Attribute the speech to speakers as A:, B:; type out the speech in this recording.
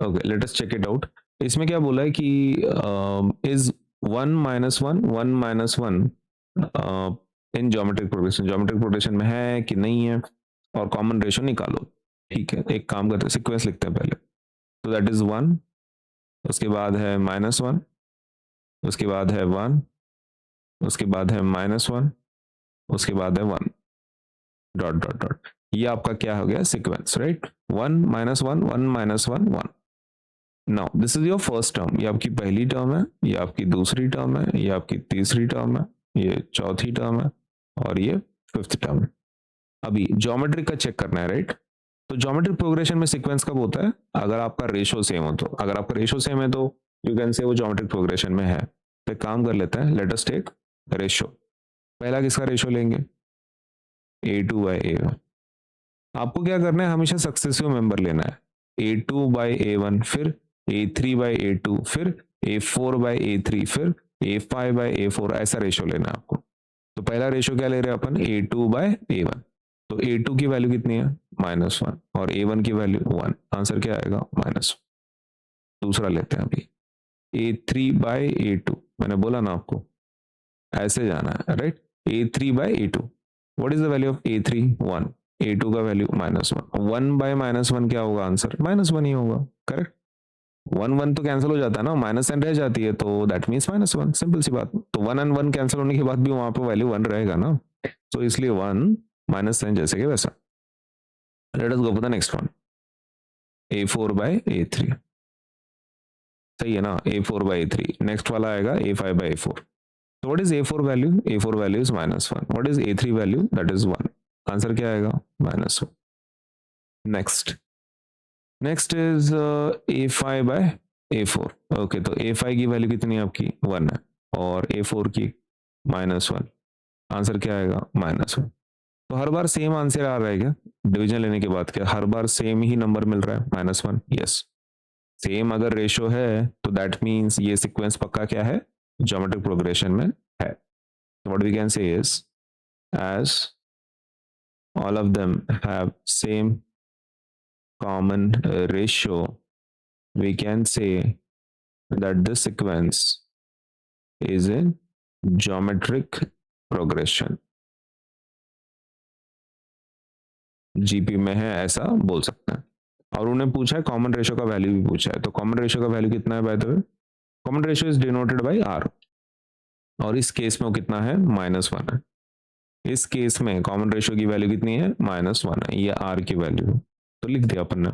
A: Okay, let us check it out. इसमें क्या बोला है कि इज 1 - 1 इन ज्योमेट्रिक प्रोग्रेशन में है कि नहीं है, और कॉमन रेशियो निकालो। ठीक है, एक काम करते हैं, सीक्वेंस लिखते हैं पहले। तो दैट इज 1, उसके बाद है -1, उसके बाद है 1, उसके बाद है -1, उसके बाद है 1, डॉट डॉट डॉट। ये आपका क्या हो गया, sequence, right. 1 - 1 1 -1 1। Now this is your first term, ये आपकी पहली टर्म है, ये आपकी दूसरी टर्म है, ये आपकी तीसरी टर्म है, ये चौथी टर्म है, और ये फिफ्थ टर्म है। अभी ज्योमेट्री का चेक करना है, राइट। तो ज्योमेट्रिक प्रोग्रेशन में सीक्वेंस कब होता है, अगर आपका रेशो सेम हो। तो अगर आपका रेशो सेम है तो यू कैन से वो ज्योमेट्रिक प्रोग्रेशन में है। तो एक काम कर लेते हैं, लेट अस टेक रेशो। पहला किसका रेशो लेंगे, A2/A1। आपको क्या करना है, हमेशा सक्सेसिव मेंबर लेना है। A2/A1, फिर A3/A2, फिर A4/A3, फिर A5/A4, ऐसा रेशो लेना है आपको। तो पहला रेशो क्या ले रहे हैं अपन, A2/A1। तो A2 की वैल्यू कितनी है, -1, और A1 की वैल्यू 1। आंसर क्या आएगा, -1। दूसरा लेते हैं अभी, A3/A2। मैंने बोला ना आपको ऐसे जाना है, right. A3/A2, what is the value of A3, 1। A2 का वैल्यू -1, 1/-1 क्या होगा, आंसर -1 ही होगा, करेक्ट। 1 1 तो कैंसिल हो जाता है ना, -n रह जाती है, तो दैट मीन्स -1, सिंपल सी बात। तो 1 and 1 कैंसिल होने के बाद भी वहां पे वैल्यू 1 रहेगा ना, तो इसलिए 1 -n जैसे कि वैसा। Let us go for the next one, A4/A3। सही है ना, A4/A3। नेक्स्ट वाला आएगा A5/A4। तो what is A4 value, A4 value is -1। What is A3 value, that is 1। Answer क्या आएगा, -1। Next, next is A5/A4। Okay, तो A5 की वैल्यू कितनी है आपकी, 1 है, और A4 की -1। आंसर क्या आएगा, -1। तो हर बार सेम आंसर आ रहा है क्या, डिवीजन लेने के बाद क्या हर बार सेम ही नंबर मिल रहा है, -1। यस, सेम अगर रेशो है तो दैट मीन्स ये सीक्वेंस पक्का क्या है, ज्योमेट्रिक प्रोग्रेशन में है। What we can say is, as all of them have same common ratio, we can say that this sequence is in geometric progression। GP में है ऐसा बोल सकते हैं। और उन्हें पूछा है कॉमन रेशियो का वैल्यू भी पूछा है, तो कॉमन रेशियो का वैल्यू कितना है, by the way common ratio is denoted by R, और इस केस में वो कितना है, -1 है। इस केस में कॉमन रेशियो की वैल्यू कितनी है, -1 है, ये आर की वैल्यू है। तो लिख दिया अपन ने।